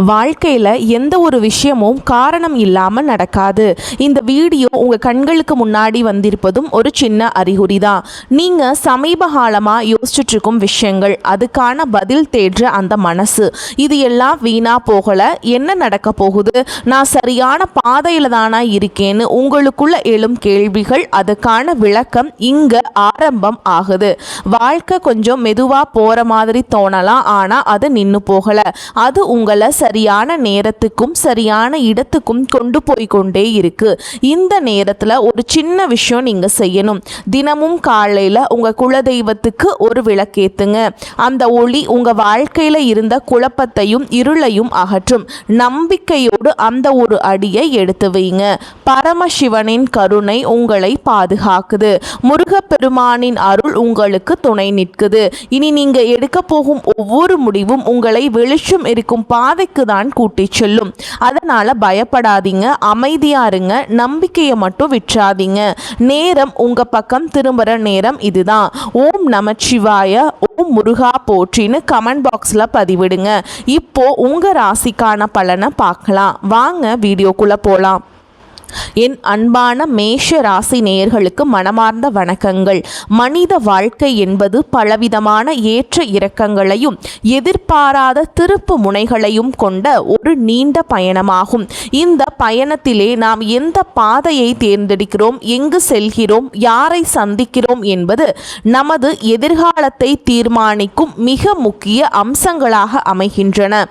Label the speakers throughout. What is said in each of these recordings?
Speaker 1: வாழ்க்கையில் எந்த ஒரு விஷயமும் காரணம் இல்லாமல் நடக்காது. இந்த வீடியோ உங்கள் கண்களுக்கு முன்னாடி வந்திருப்பதும் ஒரு சின்ன அறிகுறி தான். நீங்கள் சமீப காலமாக யோசிச்சுட்ருக்கும் விஷயங்கள், அதுக்கான பதில் தேடுற அந்த மனசு, இது எல்லாம் வீணாக போகலை. என்ன நடக்க போகுது, நான் சரியான பாதையில் தானா இருக்கேன்னு உங்களுக்குள்ள எழும் கேள்விகள், அதுக்கான விளக்கம் இங்கே ஆரம்பம் ஆகுது. வாழ்க்கை கொஞ்சம் மெதுவாக போகிற மாதிரி தோணலாம், ஆனால் அது நின்று போகலை. அது உங்களை சரியான நேரத்துக்கும் சரியான இடத்துக்கும் கொண்டு போய் கொண்டே இருக்கு. இந்த நேரத்தில் ஒரு சின்ன விஷயம் நீங்கள் செய்யணும். தினமும் காலையில் உங்கள் குலதெய்வத்துக்கு ஒரு விளக்கேத்துங்க. அந்த ஒளி உங்கள் வாழ்க்கையில் இருந்த குழப்பத்தையும் இருளையும் அகற்றும். நம்பிக்கையோடு அந்த ஒரு அடியை எடுத்து வைங்க. பரமசிவனின் கருணை உங்களை பாதுகாக்குது. முருகப்பெருமானின் அருள் உங்களுக்கு துணை நிற்குது. இனி நீங்க எடுக்க போகும் ஒவ்வொரு முடிவும் உங்களை வெளிச்சம் இருக்கும் பாதைக்கு தான் கூட்டி செல்லும். அதனால பயப்படாதீங்க, அமைதியா இருங்க, நம்பிக்கையை மட்டும் விட்டுறாதீங்க. நேரம் உங்க பக்கம் திரும்புற நேரம் இதுதான். ஓம் நமச்சிவாய, ஓம் முருகா போற்றின்னு கமெண்ட் பாக்ஸ்ல பதிவிடுங்க. இப்போ உங்க ராசிக்கான பலனை பார்க்கலாம். வாங்க வீடியோக்குள்ள போலாம். என் அன்பான மேஷ ராசி நேயர்களுக்கு மனமார்ந்த வணக்கங்கள். மனித வாழ்க்கை என்பது பலவிதமான ஏற்ற இறக்கங்களையும் எதிர்பாராத திருப்பு முனைகளையும் கொண்ட ஒரு நீண்ட பயணமாகும். இந்த பயணத்திலே நாம் எந்த பாதையை தேர்ந்தெடுக்கிறோம், எங்கு செல்கிறோம், யாரை சந்திக்கிறோம் என்பது நமது எதிர்காலத்தை தீர்மானிக்கும் மிக முக்கிய அம்சங்களாக அமைகின்றன.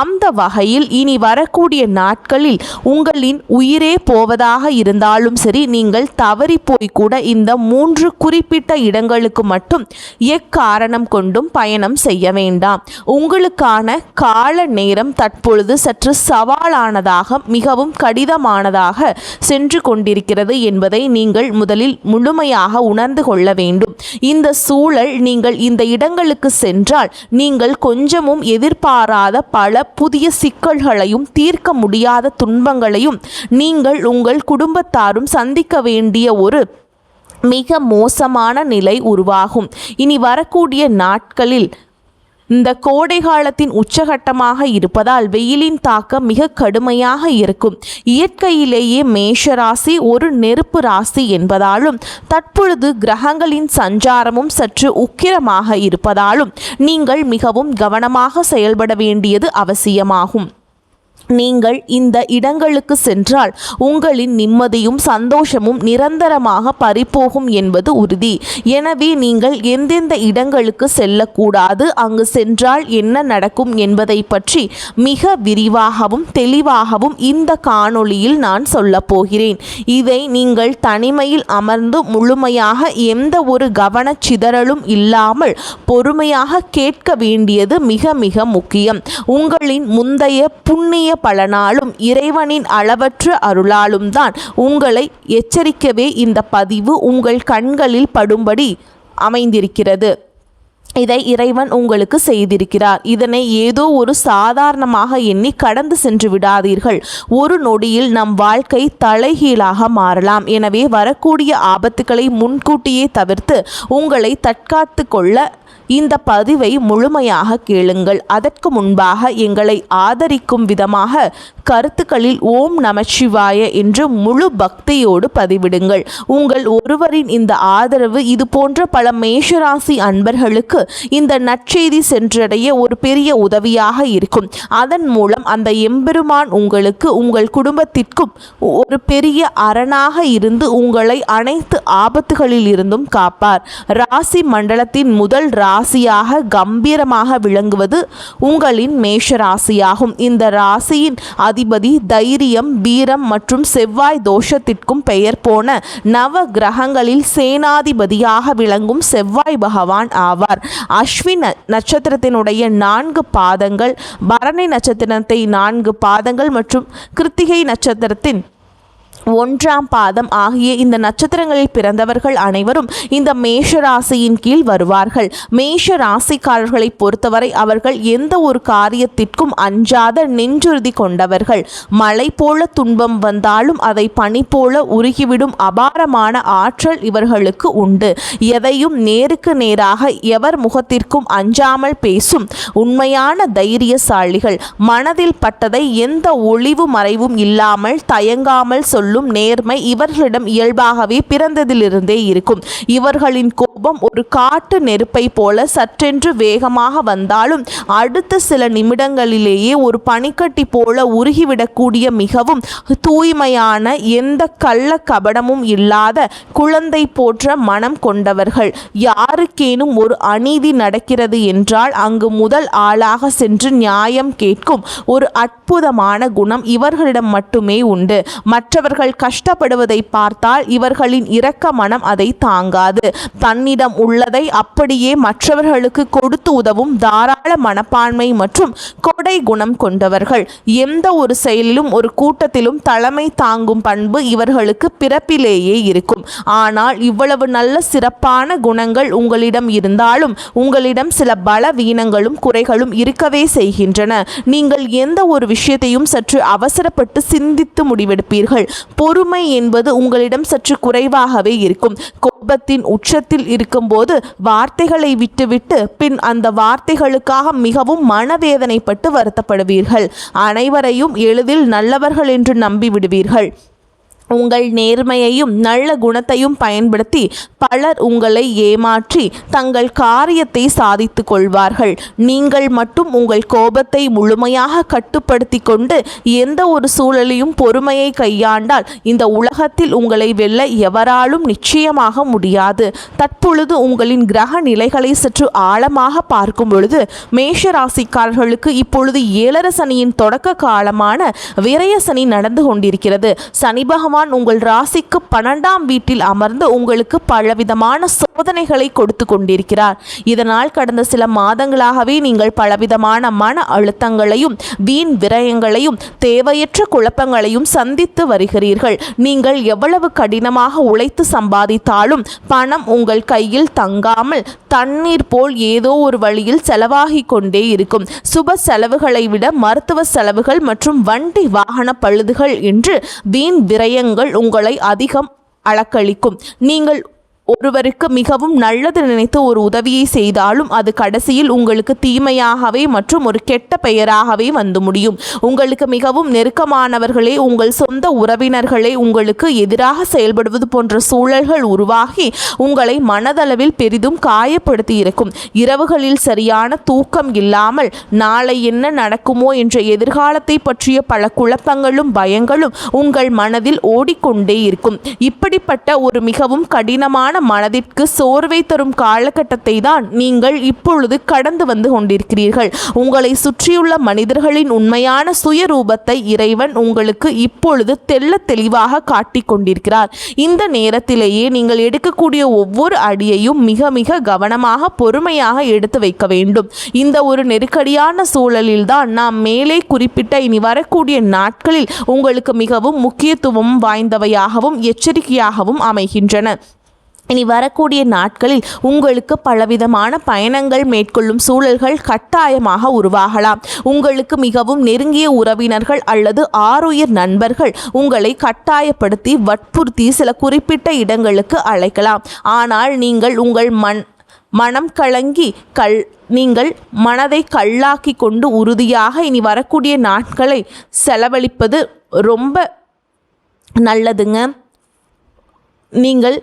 Speaker 1: அந்த வகையில் இனி வரக்கூடிய நாட்களில் உங்களின் உயிரே போவதாக இருந்தாலும் சரி, நீங்கள் தவறி போய் கூட இந்த 3 குறிப்பிட்ட இடங்களுக்கு மட்டும் எக்காரணம் கொண்டும் பயணம் செய்ய வேண்டாம். உங்களுக்கான கால நேரம் தற்பொழுது சற்று சவாலானதாக, மிகவும் கடினமானதாக சென்று கொண்டிருக்கிறது என்பதை நீங்கள் முதலில் முழுமையாக உணர்ந்து கொள்ள வேண்டும். இந்த சூழல், நீங்கள் இந்த இடங்களுக்கு சென்றால் நீங்கள் கொஞ்சமும் எதிர்பாராத பல புதிய சிக்கல்களையும் தீர்க்க முடியாத துன்பங்களையும் நீங்கள் உங்கள் குடும்பத்தாரும் சந்திக்க வேண்டிய ஒரு மிக மோசமான நிலை உருவாகும். இனி வரக்கூடிய நாட்களில் இந்த கோடை காலத்தின் உச்சகட்டமாக இருப்பதால் வெயிலின் தாக்கம் மிக கடுமையாக இருக்கும். இயற்கையிலேயே மேஷராசி ஒரு நெருப்பு ராசி என்பதாலும் தற்பொழுது கிரகங்களின் சஞ்சாரமும் சற்று உக்கிரமாக இருப்பதாலும் நீங்கள் மிகவும் கவனமாக செயல்பட வேண்டியது அவசியமாகும். நீங்கள் இந்த இடங்களுக்கு சென்றால் உங்களின் நிம்மதியும் சந்தோஷமும் நிரந்தரமாக பறிபோகும் என்பது உறுதி. எனவே நீங்கள் எந்தெந்த இடங்களுக்கு செல்லக்கூடாது, அங்கு சென்றால் என்ன நடக்கும் என்பதை பற்றி மிக விரிவாகவும் தெளிவாகவும் இந்த காணொளியில் நான் சொல்ல போகிறேன். இதை நீங்கள் தனிமையில் அமர்ந்து முழுமையாக எந்த ஒரு கவனச்சிதறலும் இல்லாமல் பொறுமையாக கேட்க வேண்டியது மிக மிக முக்கியம். உங்களின் முந்தைய புண்ணிய பலனாலும் இறைவனின் அளவற்ற அருளாலும் தான் உங்களை எச்சரிக்கவே இந்த பதிவு உங்கள் கண்களில் படும்படி அமைந்திருக்கிறது. இதை இறைவன் உங்களுக்கு செய்திருக்கிறார். இதனை ஏதோ ஒரு சாதாரணமாக எண்ணி கடந்து சென்று விடாதீர்கள். ஒரு நொடியில் நம் வாழ்க்கை தலைகீழாக மாறலாம். எனவே வரக்கூடிய ஆபத்துக்களை முன்கூட்டியே தவிர்த்து உங்களை தற்காத்து கொள்ள இந்த பதிவை முழுமையாக கேளுங்கள். அதற்கு முன்பாக எங்களை ஆதரிக்கும் விதமாக கருத்துக்களில் ஓம் நமச்சிவாய என்று முழு பக்தியோடு பதிவிடுங்கள். உங்கள் ஒருவரின் இந்த ஆதரவு இது போன்ற பல மேஷராசி அன்பர்களுக்கு இந்த நற்செய்தி சென்றடைய ஒரு பெரிய உதவியாக இருக்கும். அதன் மூலம் அந்த எம்பெருமான் உங்களுக்கு, உங்கள் குடும்பத்திற்கும் ஒரு பெரிய அரணாக இருந்து உங்களை அனைத்து ஆபத்துகளில் இருந்தும் காப்பார். ராசி மண்டலத்தின் முதல் ராசியாக கம்பீரமாக விளங்குவது உங்களின் மேஷ ராசியாகும். இந்த ராசியின் அதிபதி தைரியம், வீரம் மற்றும் செவ்வாய் தோஷத்திற்கும் பெயர் போன நவ கிரகங்களில் சேனாதிபதியாக விளங்கும் செவ்வாய் பகவான் ஆவார். அஸ்வின் நட்சத்திரத்தினுடைய 4 பாதங்கள், பரணி நட்சத்திரத்தை 4 பாதங்கள் மற்றும் கிருத்திகை நட்சத்திரத்தின் 1ஆம் பாதம் ஆகிய இந்த நட்சத்திரங்களில் பிறந்தவர்கள் அனைவரும் இந்த மேஷ ராசியின் கீழ் வருவார்கள். மேஷ ராசிக்காரர்களை பொறுத்தவரை அவர்கள் எந்த ஒரு காரியத்திற்கும் அஞ்சாத நெஞ்சுறுதி கொண்டவர்கள். மழை போல துன்பம் வந்தாலும் அதை பனி போல உருகிவிடும் அபாரமான ஆற்றல் இவர்களுக்கு உண்டு. எதையும் நேருக்கு நேராக எவர் முகத்திற்கும் அஞ்சாமல் பேசும் உண்மையான தைரியசாலிகள். மனதில் பட்டதை எந்த ஒளிவு மறைவும் இல்லாமல் தயங்காமல் சொல்லும் நேர்மை இவர்களிடம் இயல்பாகவே பிறந்ததிலிருந்தே இருக்கும். இவர்களின் கோபம் ஒரு காட்டு நெருப்பை போல சற்றென்று வேகமாக வந்தாலும் அடுத்த சில நிமிடங்களிலேயே ஒரு பனிக்கட்டி போல உருகிவிடக்கூடிய மிகவும் தூய்மையான எந்த கள்ள கபடமும் இல்லாத குழந்தை போன்ற மனம் கொண்டவர்கள். யாருக்கேனும் ஒரு அநீதி நடக்கிறது என்றால் அங்கு முதல் ஆளாக சென்று நியாயம் கேட்கும் ஒரு அற்புதமான குணம் இவர்களிடம் மட்டுமே உண்டு. மற்றவர்கள் கஷ்டப்படுவதை பார்த்தால் இவர்களின் இரக்க மனம் அதை தாங்காது. தன்னிடம் உள்ளதை அப்படியே மற்றவர்களுக்கு கொடுத்து உதவும் தாராள மனப்பான்மை மற்றும் கொடை குணம் கொண்டவர்கள். எந்த ஒரு செயலிலும் ஒரு கூட்டத்திலும் தலைமை தாங்கும் பண்பு இவர்களுக்கு பிறப்பிலேயே இருக்கும். ஆனால் இவ்வளவு நல்ல சிறப்பான குணங்கள் உங்களிடம் இருந்தாலும் உங்களிடம் சில பலவீனங்களும் குறைகளும் இருக்கவே செய்கின்றன. நீங்கள் எந்த ஒரு விஷயத்தையும் சற்று அவசரப்பட்டு சிந்தித்து முடிவெடுப்பீர்கள். பொறுமை என்பது உங்களிடம் சற்று குறைவாகவே இருக்கும். கோபத்தின் உச்சத்தில் இருக்கும்போது வார்த்தைகளை விட்டுவிட்டு பின் அந்த வார்த்தைகளுக்காக மிகவும் மனவேதனைப்பட்டு வருத்தப்படுவீர்கள். அனைவரையும் எளிதில் நல்லவர்கள் என்று நம்பிவிடுவீர்கள். உங்கள் நேர்மையையும் நல்ல குணத்தையும் பயன்படுத்தி பலர் உங்களை ஏமாற்றி தங்கள் காரியத்தை சாதித்து கொள்வார்கள். நீங்கள் மட்டும் உங்கள் கோபத்தை முழுமையாக கட்டுப்படுத்தி கொண்டு எந்த ஒரு சூழலையும் பொறுமையை கையாண்டால் இந்த உலகத்தில் உங்களை வெல்ல எவராலும் நிச்சயமாக முடியாது. தற்பொழுது உங்களின் கிரக நிலைகளை சற்று ஆழமாக பார்க்கும் பொழுது மேஷ ராசிக்காரர்களுக்கு இப்பொழுது 7 சனியின் தொடக்க காலமான விரய சனி நடந்து கொண்டிருக்கிறது. சனி பகவான் உங்கள் ராசிக்கு 12ஆம் வீட்டில் அமர்ந்து உங்களுக்கு பலவிதமான சோதனைகளை கொடுத்து கொண்டிருக்கிறார். இதனால் கடந்த சில மாதங்களாகவே நீங்கள் பலவிதமான மன அழுத்தங்களையும் வீண் விரயங்களையும் தேவையற்ற குழப்பங்களையும் சந்தித்து வருகிறீர்கள். நீங்கள் எவ்வளவு கடினமாக உழைத்து சம்பாதித்தாலும் பணம் உங்கள் கையில் தங்காமல் தண்ணீர் போல் ஏதோ ஒரு வழியில் செலவாகி கொண்டே இருக்கும். சுப செலவுகளை விட மருத்துவ செலவுகள் மற்றும் வண்டி வாகன பழுதுகள் என்று வீண் விரயங்கள் உங்களை அதிகம் அளக்களிக்கும். நீங்கள் ஒருவருக்கு மிகவும் நல்லது நினைத்து ஒரு உதவியை செய்தாலும் அது கடைசியில் உங்களுக்கு தீமையாகவே மற்றும் ஒரு கெட்ட பெயராகவே வந்து முடியும். உங்களுக்கு மிகவும் நெருக்கமானவர்களே உங்கள் சொந்த உறவினர்களே உங்களுக்கு எதிராக செயல்படுவது போன்ற சூழல்கள் உருவாகி உங்களை மனதளவில் பெரிதும் காயப்படுத்தி இருக்கும். இரவுகளில் சரியான தூக்கம் இல்லாமல் நாளை என்ன நடக்குமோ என்ற எதிர்காலத்தை பற்றிய பல குழப்பங்களும் பயங்களும் உங்கள் மனதில் ஓடிக்கொண்டே இருக்கும். இப்படிப்பட்ட ஒரு மிகவும் கடினமான மனதிற்கு சோர்வை தரும் காலகட்டத்தை தான் நீங்கள் இப்பொழுது கடந்து வந்து கொண்டிருக்கிறீர்கள். உங்களை சுற்றியுள்ள மனிதர்களின் உண்மையான சுயரூபத்தை இறைவன் உங்களுக்கு இப்பொழுது தெள்ள தெளிவாக காட்டிக் கொண்டிருக்கிறார். இந்த நேரத்திலேயே நீங்கள் எடுக்கக்கூடிய ஒவ்வொரு அடியையும் மிக மிக கவனமாக பொறுமையாக எடுத்து வைக்க வேண்டும். இந்த ஒரு நெருக்கடியான சூழலில் தான் நாம் மேலே குறிப்பிட்ட இனி வரக்கூடிய நாட்களில் உங்களுக்கு மிகவும் முக்கியத்துவம் வாய்ந்தவையாகவும் எச்சரிக்கையாகவும் அமைகின்றன. இனி வரக்கூடிய நாட்களில் உங்களுக்கு பலவிதமான பயணங்கள் மேற்கொள்ளும் சூழல்கள் கட்டாயமாக உருவாகலாம். உங்களுக்கு மிகவும் நெருங்கிய உறவினர்கள் அல்லது ஆருயிர் நண்பர்கள் உங்களை கட்டாயப்படுத்தி வற்புறுத்தி சில குறிப்பிட்ட இடங்களுக்கு அழைக்கலாம். ஆனால் நீங்கள் உங்கள் மனம் கலங்கி நீங்கள் மனதை கல்லாக்கி கொண்டு உறுதியாக இனி வரக்கூடிய நாட்களை செலவழிப்பது ரொம்ப நல்லதுங்க. நீங்கள்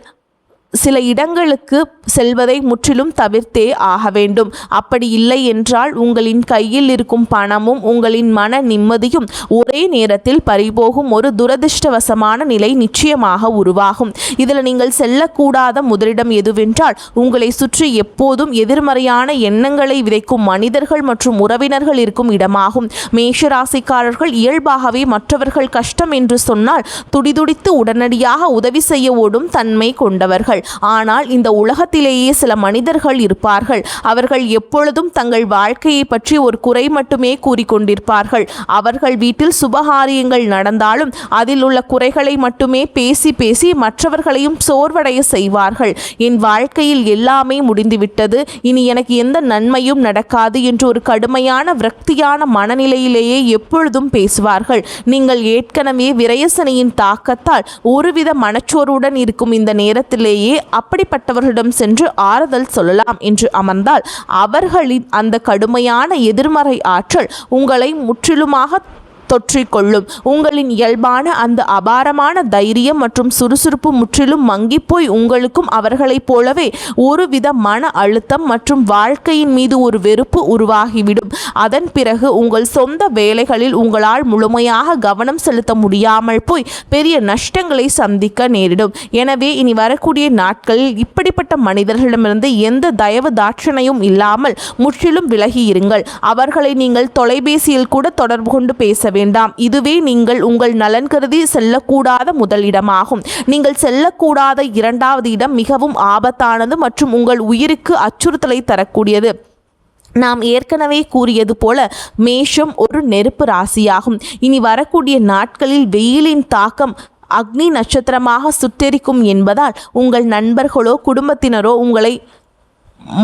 Speaker 1: சில இடங்களுக்கு செல்வதை முற்றிலும் தவிர்த்தே ஆக வேண்டும். அப்படி இல்லை என்றால் உங்களின் கையில் இருக்கும் பணமும் உங்களின் மன நிம்மதியும் ஒரே நேரத்தில் பறிபோகும் ஒரு துரதிர்ஷ்டவசமான நிலை நிச்சயமாக உருவாகும். இதில் நீங்கள் செல்லக்கூடாத முதலிடம் எதுவென்றால் உங்களை சுற்றி எப்போதும் எதிர்மறையான எண்ணங்களை விதைக்கும் மனிதர்கள் மற்றும் உறவினர்கள் இருக்கும் இடமாகும். மேஷராசிக்காரர்கள் இயல்பாகவே மற்றவர்கள் கஷ்டம் என்று சொன்னால் துடிதுடித்து உடனடியாக உதவி செய்ய ஓடும் தன்மை கொண்டவர்கள். ஆனால் இந்த உலகத்திலேயே சில மனிதர்கள் இருப்பார்கள். அவர்கள் எப்பொழுதும் தங்கள் வாழ்க்கையை பற்றி ஒரு குறை மட்டுமே கூறிக்கொண்டிருப்பார்கள். அவர்கள் வீட்டில் சுபகாரியங்கள் நடந்தாலும் அதில் உள்ள குறைகளை மட்டுமே பேசி பேசி மற்றவர்களையும் சோர்வடைய செய்வார்கள். என் வாழ்க்கையில் எல்லாமே முடிந்துவிட்டது, இனி எனக்கு எந்த நன்மையும் நடக்காது என்று ஒரு கடுமையான விரக்தியான மனநிலையிலேயே எப்பொழுதும் பேசுவார்கள். நீங்கள் ஏற்கனவே விரயசனையின் தாக்கத்தால் ஒருவித மனச்சோர்வுடன் இருக்கும் இந்த நேரத்திலேயே அப்படிப்பட்டவர்களிடம் சென்று ஆறுதல் சொல்லலாம் என்று அமர்ந்தால் அவர்களின் அந்த கடுமையான எதிர்மறை ஆற்றல் உங்களை முற்றிலுமாக தொற்றிக்கொள்ளும். உங்களின் இயல்பான அந்த அபாரமான தைரியம் மற்றும் சுறுசுறுப்பு முற்றிலும் மங்கிப்போய் உங்களுக்கும் அவர்களைப் போலவே ஒருவித மன அழுத்தம் மற்றும் வாழ்க்கையின் மீது ஒரு வெறுப்பு உருவாகிவிடும். அதன் பிறகு உங்கள் சொந்த வேலைகளில் உங்களால் முழுமையாக கவனம் செலுத்த முடியாமல் போய் பெரிய நஷ்டங்களை சந்திக்க நேரிடும். எனவே இனி வரக்கூடிய நாட்களில் இப்படிப்பட்ட மனிதர்களிடமிருந்து எந்த தயவு தாட்சணையும் இல்லாமல் முற்றிலும் விலகி இருங்கள். அவர்களை நீங்கள் தொலைபேசியில் கூட தொடர்பு கொண்டு பேச வேண்டாம். இதுவே நீங்கள் உங்கள் நலன் கருதி செல்லக்கூடாத முதல் இடமாகும். நீங்கள் செல்லக்கூடாத இரண்டாவது இடம் மிகவும் ஆபத்தானது மற்றும் உங்கள் உயிருக்கு அச்சுறுத்தலை தரக்கூடியது. நாம் ஏற்கனவே கூறியது போல மேஷம் ஒரு நெருப்பு ராசியாகும். இனி வரக்கூடிய நாட்களில் வெயிலின் தாக்கம் அக்னி நட்சத்திரமாக சுட்டெரிக்கும் என்பதால் உங்கள் நண்பர்களோ குடும்பத்தினரோ உங்களை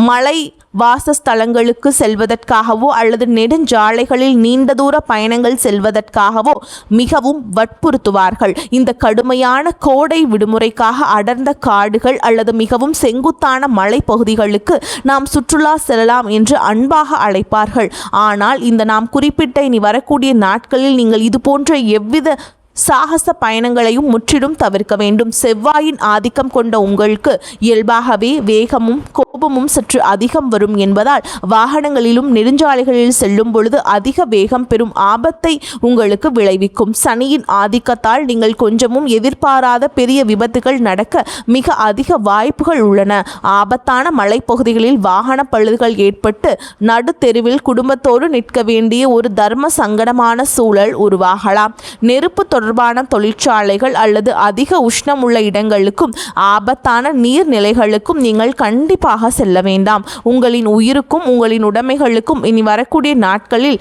Speaker 1: மலை வாசஸ்தலங்களுக்கு செல்வதற்காகவோ அல்லது நெடுஞ்சாலைகளில் நீண்ட தூர பயணங்கள் செல்வதற்காகவோ மிகவும் வற்புறுத்துவார்கள். இந்த கடுமையான கோடை விடுமுறைக்காக அடர்ந்த காடுகள் அல்லது மிகவும் செங்குத்தான மலைப்பகுதிகளுக்கு நாம் சுற்றுலா செல்லலாம் என்று அன்பாக அழைப்பார்கள். ஆனால் இந்த நாம் குறிப்பிட்ட இனி வரக்கூடிய நாட்களில் நீங்கள் இது போன்ற எவ்வித சாகச பயணங்களையும் முற்றிலும் தவிர்க்க வேண்டும். செவ்வாயின் ஆதிக்கம் கொண்ட உங்களுக்கு இயல்பாகவே வேகமும் கோபமும் சற்று அதிகம் வரும் என்பதால் வாகனங்களிலும் நெடுஞ்சாலைகளில் செல்லும் பொழுது அதிக வேகம் பெறும் ஆபத்தை உங்களுக்கு விளைவிக்கும். சனியின் ஆதிக்கத்தால் நீங்கள் கொஞ்சமும் எதிர்பாராத பெரிய விபத்துகள் நடக்க மிக அதிக வாய்ப்புகள் உள்ளன. ஆபத்தான மலைப்பகுதிகளில் வாகன பழுதுகள் ஏற்பட்டு நடு தெருவில் குடும்பத்தோடு நிற்க வேண்டிய ஒரு தர்ம சங்கடமான சூழல் உருவாகலாம். நெருப்பு தொடர்பான தொழிற்சாலைகள் அல்லது அதிக உஷ்ணம் உள்ள இடங்களுக்கும் ஆபத்தான நீர்நிலைகளுக்கும் நீங்கள் கண்டிப்பாக செல்ல வேண்டாம். உங்களின் உயிருக்கும் உங்களின் உடைமைகளுக்கும் இனி வரக்கூடிய நாட்களில்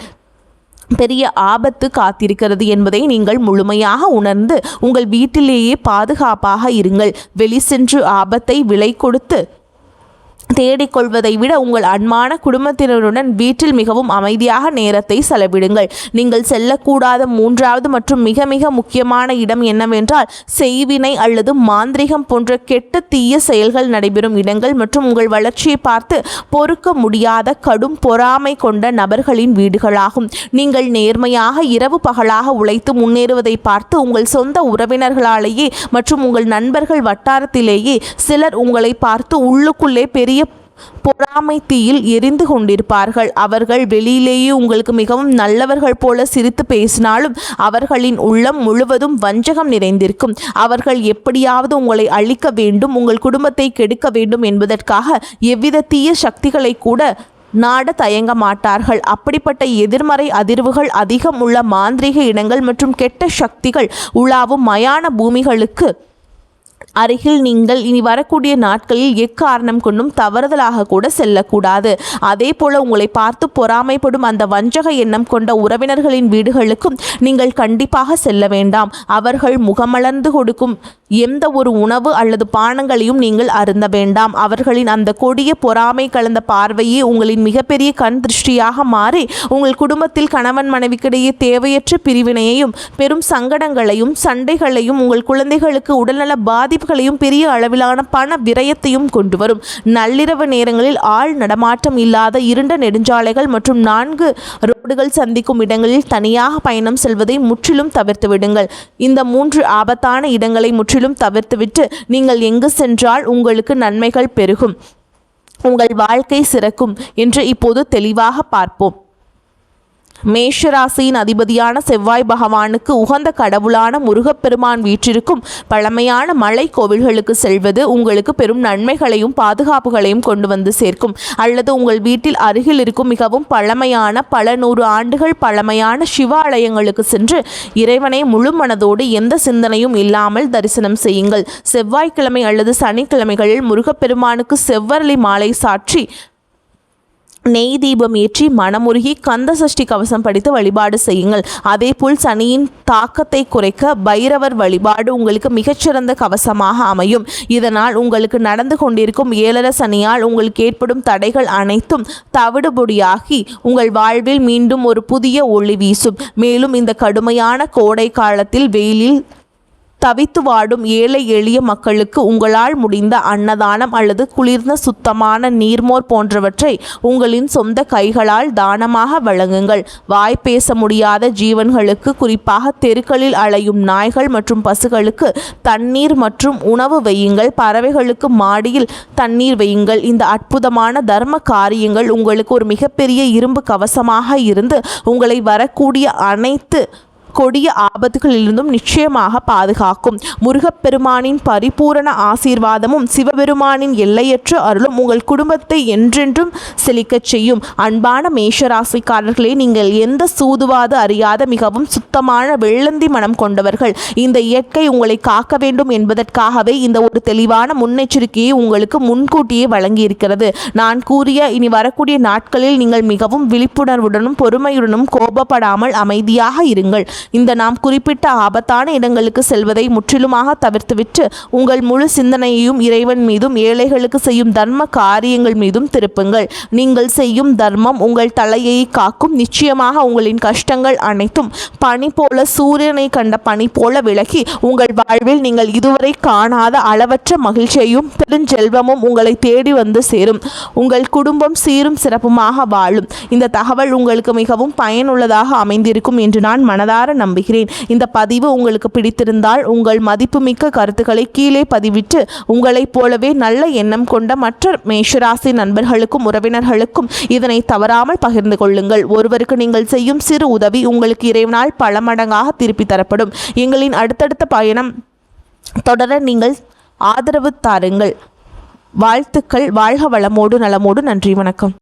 Speaker 1: பெரிய ஆபத்து காத்திருக்கிறது என்பதை நீங்கள் முழுமையாக உணர்ந்து உங்கள் வீட்டிலேயே பாதுகாப்பாக இருங்கள். வெளி சென்று ஆபத்தை விலை கொடுத்து தேடிக்கொள்வதை விட உங்கள் அன்பான குடும்பத்தினருடன் வீட்டில் மிகவும் அமைதியாக நேரத்தை செலவிடுங்கள். நீங்கள் செல்லக்கூடாத மூன்றாவது மற்றும் மிக மிக முக்கியமான இடம் என்னவென்றால் செய்வினை அல்லது மாந்திரிகம் போன்ற கெட்ட தீய செயல்கள் நடைபெறும் இடங்கள் மற்றும் உங்கள் வளர்ச்சியை பார்த்து பொறுக்க முடியாத கடும் பொறாமை கொண்ட நபர்களின் வீடுகளாகும். நீங்கள் நேர்மையாக இரவு பகலாக உழைத்து முன்னேறுவதை பார்த்து உங்கள் சொந்த உறவினர்களாலேயே மற்றும் உங்கள் நண்பர்கள் வட்டாரத்திலேயே சிலர் உங்களை பார்த்து உள்ளுக்குள்ளே பெரிய பொறாமை தீயில் எரிந்து கொண்டிருப்பார்கள். அவர்கள் வெளியிலேயே உங்களுக்கு மிகவும் நல்லவர்கள் போல சிரித்து பேசினாலும் அவர்களின் உள்ளம் முழுவதும் வஞ்சகம் நிறைந்திருக்கும். அவர்கள் எப்படியாவது உங்களை அழிக்க வேண்டும், உங்கள் குடும்பத்தை கெடுக்க வேண்டும் என்பதற்காக எவ்வித தீய சக்திகளை கூட நாட தயங்க மாட்டார்கள். அப்படிப்பட்ட எதிர்மறை அதிர்வுகள் அதிகம் உள்ள மாந்திரீக இடங்கள் மற்றும் கெட்ட சக்திகள் உலாவும் மயான பூமிகளுக்கு அருகில் நீங்கள் இனி வரக்கூடிய நாட்களில் எக்காரணம் கொண்டும் தவறுதலாக கூட செல்லக்கூடாது. அதே போல உங்களை பார்த்து பொறாமைப்படும் அந்த வஞ்சக எண்ணம் கொண்ட உறவினர்களின் வீடுகளுக்கும் நீங்கள் கண்டிப்பாக செல்ல வேண்டாம். அவர்கள் முகமலர்ந்து கொடுக்கும் எந்த ஒரு உணவு அல்லது பானங்களையும் நீங்கள் அருந்த வேண்டாம். அவர்களின் அந்த கொடிய பொறாமை கலந்த பார்வையே உங்களின் மிகப்பெரிய கண் திருஷ்டியாக மாறி உங்கள் குடும்பத்தில் கணவன் மனைவிக்கிடையே தேவையற்ற பிரிவினையையும் பெரும் சங்கடங்களையும் சண்டைகளையும் உங்கள் குழந்தைகளுக்கு உடல்நல பாதிப்புகளையும் பெரிய அளவிலான பண விரயத்தையும் கொண்டு வரும். நள்ளிரவு நேரங்களில் ஆள் நடமாட்டம் இல்லாத இருண்ட நெடுஞ்சாலைகள் மற்றும் 4 ரோடுகள் சந்திக்கும் இடங்களில் தனியாக பயணம் செல்வதை முற்றிலும் தவிர்த்து விடுங்கள். இந்த 3 ஆபத்தான இடங்களை முற்றிலும் தவிர்த்துவிட்டு நீங்கள் எங்கு சென்றால் உங்களுக்கு நன்மைகள் பெருகும், உங்கள் வாழ்க்கை சிறக்கும் என்று இப்போது தெளிவாக பார்ப்போம். மேஷராசியின் அதிபதியான செவ்வாய் பகவானுக்கு உகந்த கடவுளான முருகப்பெருமான் வீற்றிருக்கும் பழமையான மலை கோவில்களுக்கு செல்வது உங்களுக்கு பெரும் நன்மைகளையும் பாதுகாப்புகளையும் கொண்டு வந்து சேர்க்கும். அல்லது உங்கள் வீட்டில் அருகில் இருக்கும் மிகவும் பழமையான பல நூறு ஆண்டுகள் பழமையான சிவாலயங்களுக்கு சென்று இறைவனை முழு மனதோடு எந்த சிந்தனையும் இல்லாமல் தரிசனம் செய்யுங்கள். செவ்வாய்க்கிழமை அல்லது சனிக்கிழமைகளில் முருகப்பெருமானுக்கு செவ்வரளி மாலை சாற்றி நெய் தீபம் ஏற்றி மனமுருகி கந்த சஷ்டி கவசம் படித்து வழிபாடு செய்யுங்கள். அதேபோல் சனியின் தாக்கத்தை குறைக்க பைரவர் வழிபாடு உங்களுக்கு மிகச்சிறந்த கவசமாக அமையும். இதனால் உங்களுக்கு நடந்து கொண்டிருக்கும் 7 சனியால் உங்களுக்கு ஏற்படும் தடைகள் அனைத்தும் தவிடுபொடியாகி உங்கள் வாழ்வில் மீண்டும் ஒரு புதிய ஒளி வீசும். மேலும் இந்த கடுமையான கோடை காலத்தில் வெயிலில் தவித்து வாடும் ஏழை எளிய மக்களுக்கு உங்களால் முடிந்த அன்னதானம் அல்லது குளிர்ந்த சுத்தமான நீர்மோர் போன்றவற்றை உங்களின் சொந்த கைகளால் தானமாக வழங்குங்கள். வாய் பேச முடியாத ஜீவன்களுக்கு, குறிப்பாக தெருக்களில் அலையும் நாய்கள் மற்றும் பசுகளுக்கு தண்ணீர் மற்றும் உணவு வையுங்கள். பறவைகளுக்கு மாடியில் தண்ணீர் வையுங்கள். இந்த அற்புதமான தர்ம காரியங்கள் உங்களுக்கு ஒரு மிகப்பெரிய இரும்பு கவசமாக இருந்து உங்களை வரக்கூடிய அனைத்து கொடிய ஆபத்துகளிலிருந்தும் நிச்சயமாக பாதுகாக்கும். முருகப்பெருமானின் பரிபூரண ஆசீர்வாதமும் சிவபெருமானின் எல்லையற்ற அருளும் உங்கள் குடும்பத்தை என்றென்றும் செழிக்கச் செய்யும். அன்பான மேஷராசிக்காரர்களே, நீங்கள் எந்த சூதுவாது அறியாத மிகவும் சுத்தமான வெள்ளந்தி மனம் கொண்டவர்கள். இந்த இயற்கை உங்களை காக்க வேண்டும் என்பதற்காகவே இந்த ஒரு தெளிவான முன்னெச்சரிக்கையை உங்களுக்கு முன்கூட்டியே வழங்கியிருக்கிறது. நான் கூறிய இனி வரக்கூடிய நாட்களில் நீங்கள் மிகவும் விழிப்புணர்வுடனும் பொறுமையுடனும் கோபப்படாமல் அமைதியாக இருங்கள். இந்த நாம் குறிப்பிட்ட ஆபத்தான இடங்களுக்கு செல்வதை முற்றிலுமாக தவிர்த்துவிட்டு உங்கள் முழு சிந்தனையையும் இறைவன் மீதும் ஏழைகளுக்கு செய்யும் தர்ம காரியங்கள் மீதும் திருப்புங்கள். நீங்கள் செய்யும் தர்மம் உங்கள் தலையை காக்கும். நிச்சயமாக உங்களின் கஷ்டங்கள் அனைத்தும் பனி போல, சூரியனை கண்ட பனி போல விலகி உங்கள் வாழ்வில் நீங்கள் இதுவரை காணாத அளவற்ற மகிழ்ச்சியையும் பெருஞ்செல்வமும் உங்களை தேடி வந்து சேரும். உங்கள் குடும்பம் சீரும் சிறப்புமாக வாழும். இந்த தகவல் உங்களுக்கு மிகவும் பயனுள்ளதாக அமைந்திருக்கும் என்று நான் மனதார நம்புகிறேன். இந்த பதிவு உங்களுக்கு பிடித்திருந்தால் உங்கள் மதிப்புமிக்க கருத்துக்களை கீழே பதிவிட்டு உங்களைப் போலவே நல்ல எண்ணம் கொண்ட மற்ற மேஷராசி நண்பர்களுக்கும் உறவினர்களுக்கும் இதனை தவறாமல் பகிர்ந்து கொள்ளுங்கள். ஒருவருக்கு நீங்கள் செய்யும் சிறு உதவி உங்களுக்கு இறைவனால் பல மடங்காக திருப்பி தரப்படும். எங்களின் அடுத்தடுத்த பயணம் தொடர நீங்கள் ஆதரவு தாருங்கள். வாழ்த்துக்கள். வாழ்க வளமோடு நலமோடு. நன்றி, வணக்கம்.